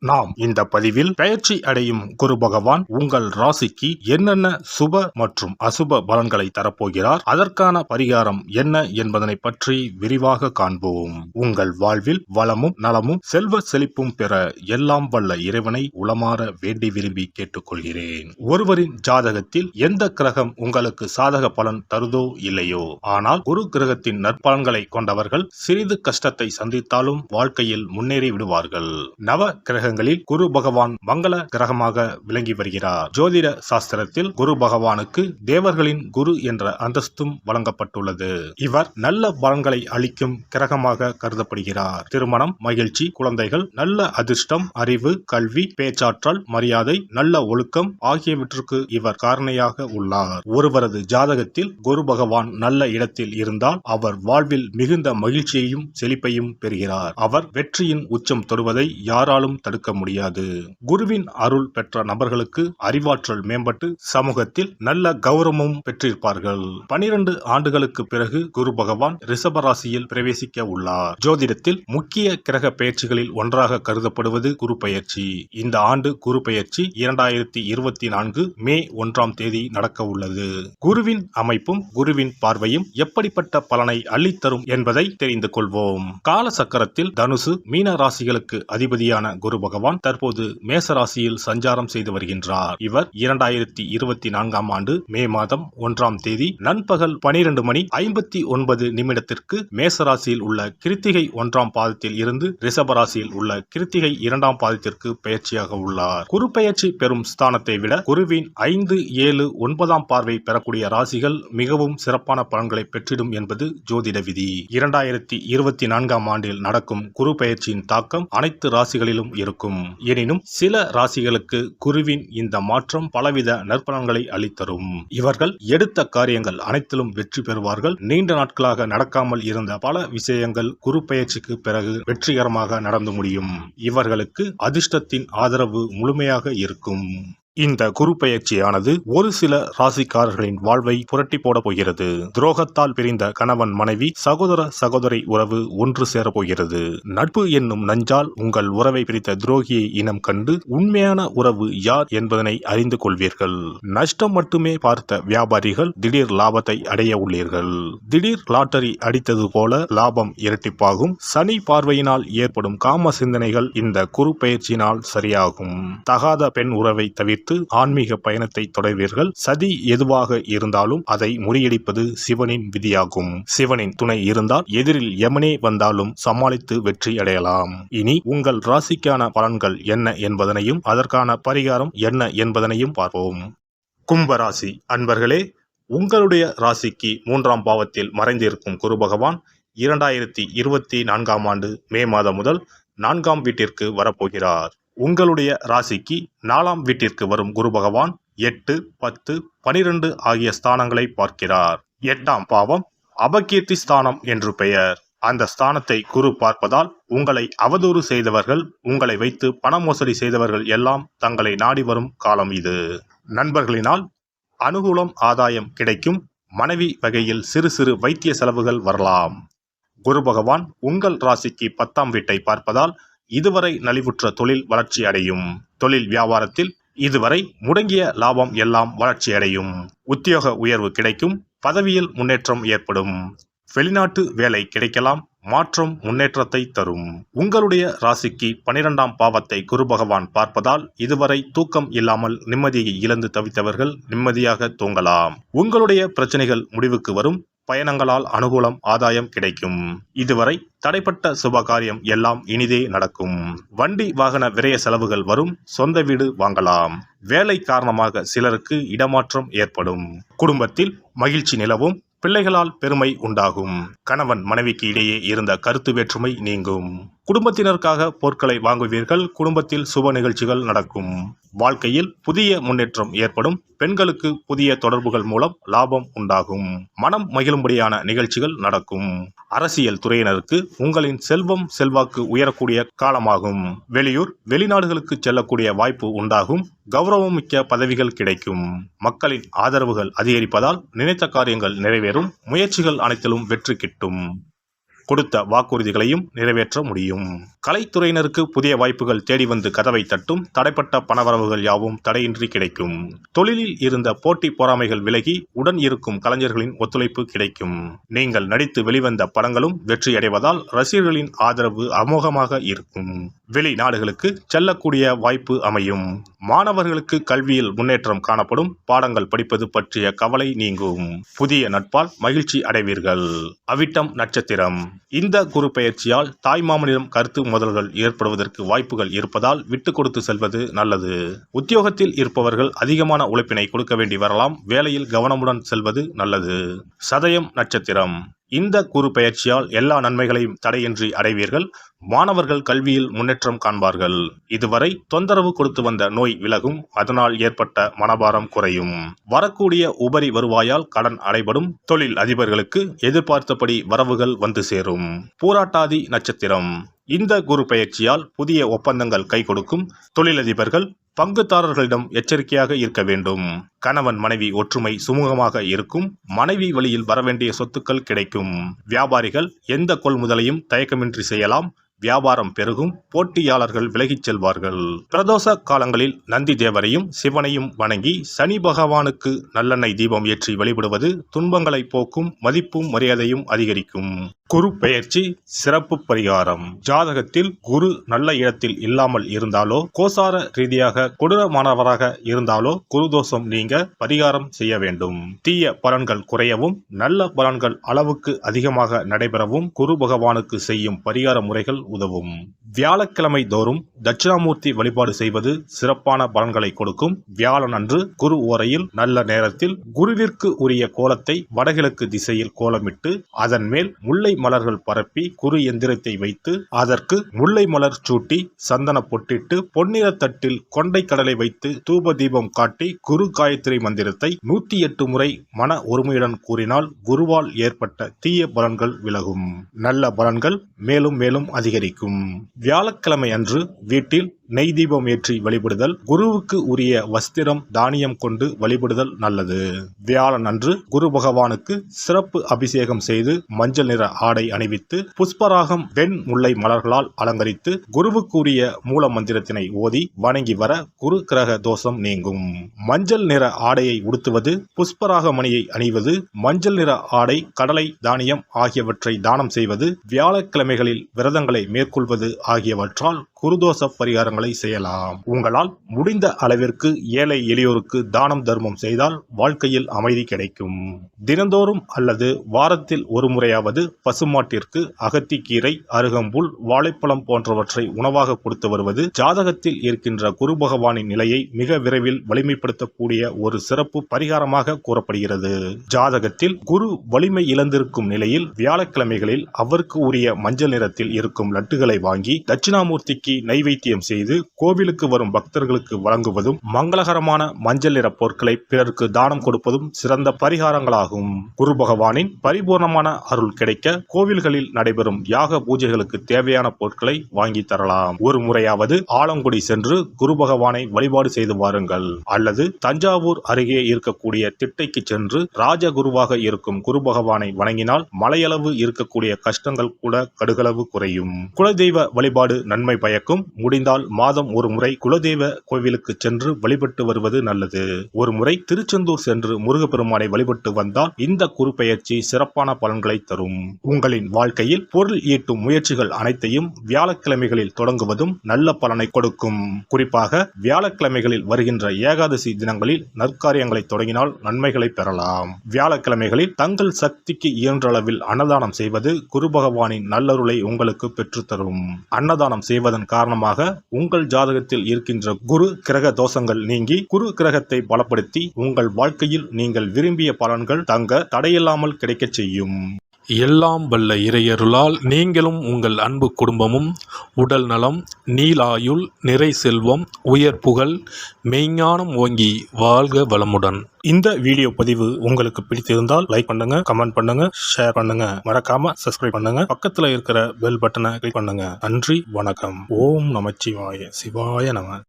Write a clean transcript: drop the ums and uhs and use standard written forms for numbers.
நாம் இந்த பதிவில் பெயர்ச்சி அடையும் குரு பகவான் உங்கள் ராசிக்கு என்னென்ன சுப மற்றும் அசுப பலன்களை தரப்போகிறார், அதற்கான பரிகாரம் என்ன என்பதனை பற்றி விரிவாக காண்போம். உங்கள் வாழ்வில் வளமும் நலமும் செல்வ செழிப்பும் பெற எல்லாம் வல்ல இறைவனை உளமாற வேண்டி விரும்பி கேட்டுக்கொள்கிறேன். ஒருவரின் ஜாதகத்தில் எந்த கிரகம் உங்களுக்கு சாதக பலன் தருதோ இல்லையோ, ஆனால் குரு கிரகத்தின் நற்பலன்களை கொண்டவர்கள் சிறிது கஷ்டத்தை சந்தித்தாலும் வாழ்க்கையில் முன்னேறி விடுவார்கள். நவ கிரக குரு பகவான் மங்கள கிரகமாக விளங்கி வருகிறார். ஜோதிட சாஸ்திரத்தில் குரு பகவானுக்கு தேவர்களின் குரு என்ற அந்தஸ்தும் வழங்கப்பட்டுள்ளது. இவர் நல்ல பலன்களை அளிக்கும் கிரகமாக கருதப்படுகிறார். திருமணம், மகிழ்ச்சி, குழந்தைகள், நல்ல அதிர்ஷ்டம், அறிவு, கல்வி, பேச்சாற்றல், மரியாதை, நல்ல ஒழுக்கம் ஆகியவற்றுக்கு இவர் காரணியாக உள்ளார். ஒருவரது ஜாதகத்தில் குரு பகவான் நல்ல இடத்தில் இருந்தால் அவர் வாழ்வில் மிகுந்த மகிழ்ச்சியையும் செழிப்பையும் பெறுகிறார். அவர் வெற்றியின் உச்சம் தொடுவதை யாராலும் தடுக்க முடியாது. குருவின் அருள் பெற்ற நபர்களுக்கு அறிவாற்றல் மேம்பட்டு சமூகத்தில் நல்ல கௌரவமும் பெற்றிருப்பார்கள். 12 ஆண்டுகளுக்கு பிறகு குரு பகவான் ரிஷப ராசியில் பிரவேசிக்க உள்ளார். ஜோதிடத்தில் முக்கிய கிரக பெயர்ச்சிகளில் ஒன்றாக கருதப்படுவது குரு பெயர்ச்சி. இந்த ஆண்டு குரு பெயர்ச்சி 2024 மே 1ஆம் தேதி நடக்க உள்ளது. குருவின் அமைப்பும் குருவின் பார்வையும் எப்படிப்பட்ட பலனை அள்ளித்தரும் என்பதை தெரிந்து கொள்வோம். கால சக்கரத்தில் தனுசு, மீன ராசிகளுக்கு அதிபதியான குரு பகவான் தற்போது மேச ராசியில் சஞ்சாரம் செய்து வருகின்றார். இவர் 2024ஆம் ஆண்டு மே மாதம் 1ஆம் தேதி நண்பகல் 12:59 மேச ராசியில் உள்ள கிருத்திகை 1ஆம் பாதத்தில் இருந்து ரிஷப ராசியில் உள்ள கிருத்திகை 2ஆம் பாதத்திற்கு பெயர்ச்சியாக உள்ளார். குரு பெயர்ச்சி பெறும் ஸ்தானத்தை விட குருவின் 5, 7, 9ஆம் பார்வை பெறக்கூடிய ராசிகள் மிகவும் சிறப்பான பலன்களை பெற்றிடும் என்பது ஜோதிட விதி. 2024ஆம் ஆண்டில் நடக்கும் குரு பெயர்ச்சியின் தாக்கம் அனைத்து ராசிகளிலும் இருக்கும். எனினும் சில ராசிகளுக்கு குருவின் இந்த மாற்றம் பலவித நற்பலன்களை அளித்தரும். இவர்கள் எடுத்த காரியங்கள் அனைத்திலும் வெற்றி பெறுவார்கள். நீண்ட நாட்களாக நடக்காமல் இருந்த பல விஷயங்கள் குரு பெயர்ச்சிக்கு பிறகு வெற்றிகரமாக நடந்து முடியும். இவர்களுக்கு அதிர்ஷ்டத்தின் ஆதரவு முழுமையாக இருக்கும். இந்த குரு பெயர்ச்சியானது ஒரு சில ராசிக்காரர்களின் வாழ்வை புரட்டி போட போகிறது. துரோகத்தால் பிரிந்த கணவன் மனைவி, சகோதர சகோதரி உறவு ஒன்று சேர போகிறது. நட்பு என்னும் நஞ்சால் உங்கள் உறவை பிரித்த துரோகியை இனம் கண்டு உண்மையான உறவு யார் என்பதனை அறிந்து கொள்வீர்கள். நஷ்டம் மட்டுமே பார்த்த வியாபாரிகள் திடீர் லாபத்தை அடைய உள்ளீர்கள். திடீர் லாட்டரி அடித்தது போல லாபம் இரட்டிப்பாகும். சனி பார்வையினால் ஏற்படும் காம சிந்தனைகள் இந்த குரு பெயர்ச்சியினால் சரியாகும். தகாத பெண் உறவை தவிர்த்து ஆன்மீக பயணத்தை தொடர்வீர்கள். சதி எதுவாக இருந்தாலும் அதை முறியடிப்பது சிவனின் விதியாகும். சிவனின் துணை இருந்தால் எதிரில் யமனே வந்தாலும் சமாளித்து வெற்றி அடையலாம். இனி உங்கள் ராசிக்கான பலன்கள் என்ன என்பதனையும் அதற்கான பரிகாரம் என்ன என்பதனையும் பார்ப்போம். கும்பராசி அன்பர்களே, உங்களுடைய ராசிக்கு 3ஆம் பாவத்தில் மறைந்திருக்கும் குரு பகவான் 2024ஆம் ஆண்டு மே மாதம் முதல் 4ஆம் வீட்டிற்கு வரப்போகிறார். உங்களுடைய ராசிக்கு 4ஆம் வீட்டிற்கு வரும் குரு பகவான் 8, 10, 12 ஆகிய ஸ்தானங்களை பார்க்கிறார். 8ஆம் பாவம் அபகீர்த்தி ஸ்தானம் என்று பெயர். அந்த ஸ்தானத்தை குரு பார்ப்பதால் உங்களை அவதூறு செய்தவர்கள், உங்களை வைத்து பண மோசடி செய்தவர்கள் எல்லாம் தங்களை நாடி வரும் காலம் இது. நண்பர்களினால் அனுகூலம், ஆதாயம் கிடைக்கும். மனைவி வகையில் சிறு சிறு வைத்திய செலவுகள் வரலாம். குரு பகவான் உங்கள் ராசிக்கு 10ஆம் வீட்டை பார்ப்பதால் இதுவரை நலிவுற்ற தொழில் வளர்ச்சி அடையும். தொழில் வியாபாரத்தில் இதுவரை முடங்கிய லாபம் எல்லாம் வளர்ச்சி அடையும். உத்தியோக உயர்வு கிடைக்கும். பதவியில் முன்னேற்றம் ஏற்படும். வெளிநாட்டு வேலை கிடைக்கலாம். மாற்றம் முன்னேற்றத்தை தரும். உங்களுடைய ராசிக்கு 12ஆம் பாவத்தை குரு பகவான் பார்ப்பதால் இதுவரை தூக்கம் இல்லாமல் நிம்மதியை இழந்து தவித்தவர்கள் நிம்மதியாக தூங்கலாம். உங்களுடைய பிரச்சனைகள் முடிவுக்கு வரும். பயணங்களால் அனுகூலம், ஆதாயம் கிடைக்கும். இதுவரை தடைப்பட்ட சுபகாரியம் எல்லாம் இனிதே நடக்கும். வண்டி வாகன விரய செலவுகள் வரும். சொந்த வீடு வாங்கலாம். வேலை காரணமாக சிலருக்கு இடமாற்றம் ஏற்படும். குடும்பத்தில் மகிழ்ச்சி நிலவும். பிள்ளைகளால் பெருமை உண்டாகும். கணவன் மனைவிக்கு இடையே இருந்த கருத்து வேற்றுமை நீங்கும். குடும்பத்தினருக்காக பொருட்களை வாங்குவீர்கள். குடும்பத்தில் சுப நிகழ்ச்சிகள் நடக்கும். வாழ்க்கையில் புதிய முன்னேற்றம் ஏற்படும். பெண்களுக்கு புதிய தொடர்புகள் மூலம் லாபம் உண்டாகும். மனம் மகிழும்படியான நிகழ்ச்சிகள் நடக்கும். அரசியல் துறையினருக்கு உங்களின் செல்வம் செல்வாக்கு உயரக்கூடிய காலமாகும். வெளியூர் வெளிநாடுகளுக்கு செல்லக்கூடிய வாய்ப்பு உண்டாகும். கௌரவமிக்க பதவிகள் கிடைக்கும். மக்களின் ஆதரவுகள் அதிகரிப்பதால் நினைத்த காரியங்கள் நிறைவேறும். முயற்சிகள் அனைத்திலும் வெற்றி கிட்டும். கொடுத்த வாக்குறுதிகளையும் நிறைவேற்ற முடியும். கலைத்துறையினருக்கு புதிய வாய்ப்புகள் தேடி வந்து கதவை தட்டும். தடைப்பட்ட பணவரவுகள் யாவும் தடையின்றி கிடைக்கும். தொழிலில் இருந்த போட்டி பொறாமைகள் விலகி உடன் இருக்கும் கலைஞர்களின் ஒத்துழைப்பு கிடைக்கும். நீங்கள் நடித்து வெளிவந்த படங்களும் வெற்றியடைவதால் ரசிகர்களின் ஆதரவு அமோகமாக இருக்கும். வெளிநாடுகளுக்கு செல்லக்கூடிய வாய்ப்பு அமையும். மாணவர்களுக்கு கல்வியில் முன்னேற்றம் காணப்படும். பாடங்கள் படிப்பது பற்றிய கவலை நீங்கும். புதிய நட்பால் மகிழ்ச்சி அடைவீர்கள். அவிட்டம் நட்சத்திரம். இந்த குரு பெயர்ச்சியால் தாய்மாமனிடம் கருத்து மோதல்கள் ஏற்படுவதற்கு வாய்ப்புகள் இருப்பதால் விட்டு கொடுத்து செல்வது நல்லது. உத்தியோகத்தில் இருப்பவர்கள் அதிகமான உழைப்பினை கொடுக்க வேண்டி வரலாம். வேலையில் கவனமுடன் செல்வது நல்லது. சதயம் நட்சத்திரம். இந்த குரு பெயர்ச்சியால் எல்லா நன்மைகளையும் தடையின்றி அடைவீர்கள். மாணவர்கள் கல்வியில் முன்னேற்றம் காண்பார்கள். இதுவரை தொந்தரவு கொடுத்து வந்த நோய் விலகும். அதனால் ஏற்பட்ட மனபாரம் குறையும். வரக்கூடிய உபரி வருவாயால் கடன் அடைபடும். தொழில் அதிபர்களுக்கு எதிர்பார்த்தபடி வரவுகள் வந்து சேரும். பூராட்டாதி நட்சத்திரம். இந்த குரு பெயர்ச்சியால் புதிய ஒப்பந்தங்கள் கை கொடுக்கும். தொழிலதிபர்கள் பங்குதாரர்களிடம் எச்சரிக்கையாக இருக்க வேண்டும். கணவன் மனைவி ஒற்றுமை சுமூகமாக இருக்கும். மனைவி வழியில் வரவேண்டிய சொத்துக்கள் கிடைக்கும். வியாபாரிகள் எந்த கொள்முதலையும் தயக்கமின்றி செய்யலாம். வியாபாரம் பெருகும். போட்டியாளர்கள் விலகிச் செல்வார்கள். பிரதோஷ காலங்களில் நந்தி தேவரையும் சிவனையும் வணங்கி சனி பகவானுக்கு நல்லெண்ணெய் தீபம் ஏற்றி வழிபடுவது துன்பங்களை போக்கும். மதிப்பும் மரியாதையும் அதிகரிக்கும். குரு பெயர்ச்சி சிறப்பு பரிகாரம். ஜாதகத்தில் குரு நல்ல இடத்தில் இல்லாமல் இருந்தாலோ கோசார ரீதியாக கொடூரமானவராக இருந்தாலோ குரு தோஷம் நீங்க பரிகாரம் செய்ய வேண்டும். தீய பலன்கள் குறையவும் நல்ல பலன்கள் அளவுக்கு அதிகமாக நடைபெறவும் குரு பகவானுக்கு செய்யும் பரிகார முறைகள் உதவும். வியாழக்கிழமை தோறும் தட்சிணாமூர்த்தி வழிபாடு செய்வது சிறப்பான பலன்களை கொடுக்கும். வியாழன் அன்று குரு ஓரையில் நல்ல நேரத்தில் குருவிற்கு உரிய கோலத்தை வடகிழக்கு திசையில் கோலமிட்டு அதன் மேல் முல்லை மலர்கள் பரப்பி குரு எந்திரத்தை வைத்து அதற்கு முல்லை மலர் சூட்டி சந்தன பொட்டிட்டு பொன்னிற தட்டில் கொண்டை கடலை வைத்து தூப தீபம் காட்டி குரு காயத்ரி மந்திரத்தை 108 முறை மன ஒருமையுடன் கூறினால் குருவால் ஏற்பட்ட தீய பலன்கள் விலகும். நல்ல பலன்கள் மேலும் மேலும் அதிகரிக்கும். வியாழக்கிழமை அன்று வீட்டில் நெய் தீபம் ஏற்றி வழிபடுதல். குருவுக்கு உரிய வஸ்திரம் தானியம் கொண்டு வழிபடுதல் நல்லது. வியாழன் அன்று குரு பகவானுக்கு சிறப்பு அபிஷேகம் செய்து மஞ்சள் நிற ஆடை அணிவித்து புஷ்பராகம் வெண் முல்லை மலர்களால் அலங்கரித்து குருவுக்கு உரிய மூல மந்திரத்தினை ஓதி வணங்கி வர குரு கிரக தோஷம் நீங்கும். மஞ்சள் நிற ஆடையை உடுத்துவது, புஷ்பராக மணியை அணிவது, மஞ்சள் நிற ஆடை, கடலை, தானியம் ஆகியவற்றை தானம் செய்வது, வியாழக்கிழமைகளில் விரதங்களை மேற்கொள்வது ஆகியவற்றால் குருதோஷ பரிகாரங்களை செய்யலாம். உங்களால் முடிந்த அளவிற்கு ஏழை எளியோருக்கு தானம் தர்மம் செய்தால் வாழ்க்கையில் அமைதி கிடைக்கும். தினந்தோறும் அல்லது வாரத்தில் ஒரு முறையாவது பசுமாட்டிற்கு அகத்திக்கீரை, அருகம்புல், வாழைப்பழம் போன்றவற்றை உணவாக கொடுத்து வருவது ஜாதகத்தில் இருக்கின்ற குரு பகவானின் நிலையை மிக விரைவில் வலிமைப்படுத்தக்கூடிய ஒரு சிறப்பு பரிகாரமாக கூறப்படுகிறது. ஜாதகத்தில் குரு வலிமை இழந்திருக்கும் நிலையில் வியாழக்கிழமைகளில் அவருக்கு உரிய மஞ்சள் நிறத்தில் இருக்கும் லட்டுகளை வாங்கி தட்சிணாமூர்த்திக்கு நைவேத்தியம் செய்து கோவிலுக்கு வரும் பக்தர்களுக்கு வழங்குவதும் மங்களகரமான மஞ்சள் நிற பொருட்களை பிறருக்கு தானம் கொடுப்பதும் சிறந்த பரிகாரங்களாகும். குரு பகவானின் பரிபூர்ணமான அருள் கிடைக்க கோவில்களில் நடைபெறும் யாக பூஜைகளுக்கு தேவையான பொருட்களை வாங்கி தரலாம். ஒரு முறையாவது ஆலங்குடி சென்று குரு பகவானை வழிபாடு செய்து வாருங்கள். அல்லது தஞ்சாவூர் அருகே இருக்கக்கூடிய திட்டைக்கு சென்று ராஜகுருவாக இருக்கும் குரு பகவானை வணங்கினால் மலையளவு இருக்கக்கூடிய கஷ்டங்கள் கூட கடுகளவு குறையும். குலதெய்வ வழிபாடு நன்மை பயக்கும். முடிந்தால் மாதம் ஒரு முறை குலதெய்வ கோவிலுக்கு சென்று வழிபட்டு வருவது நல்லது. ஒரு முறை திருச்செந்தூர் சென்று முருகப்பெருமானை வழிபட்டு வந்தால் இந்த குரு பெயர்ச்சி சிறப்பான பலன்களை தரும். உங்களின் வாழ்க்கையில் பொருள் ஈட்டும் முயற்சிகள் அனைத்தையும் வியாழக்கிழமைகளில் தொடங்குவதும் நல்ல பலனை கொடுக்கும். குறிப்பாக வியாழக்கிழமைகளில் வருகின்ற ஏகாதசி தினங்களில் நற்காரியங்களை தொடங்கினால் நன்மைகளை பெறலாம். வியாழக்கிழமைகளில் தங்கள் சக்திக்கு இயன்ற அளவில் அன்னதானம் செய்வது குரு பகவானின் நல்லருளை உங்களுக்கு பெற்றுத்தரும். அன்னதானம் செய்வதன் காரணமாக உங்கள் ஜாதகத்தில் இருக்கின்ற குரு கிரக தோஷங்கள் நீங்கி குரு கிரகத்தை பலப்படுத்தி உங்கள் வாழ்க்கையில் நீங்கள் விரும்பிய பலன்கள் தங்க தடையில்லாமல் கிடைக்கச் செய்யும். எல்லாம் வல்ல இறையருளால் நீங்களும் உங்கள் அன்பு குடும்பமும் உடல் நலம், நீலாயுள், நிறை செல்வம், உயர் புகழ், மெய்ஞானம் ஓங்கி வாழ்க வளமுடன். இந்த வீடியோ பதிவு உங்களுக்கு பிடித்திருந்தால் லைக் பண்ணுங்க, கமெண்ட் பண்ணுங்க, ஷேர் பண்ணுங்க, மறக்காம சப்ஸ்கிரைப் பண்ணுங்க, பக்கத்துல இருக்கிற பெல் பட்டனை கிளிக் பண்ணுங்க. நன்றி, வணக்கம். ஓம் நமச்சிவாய. சிவாய நம.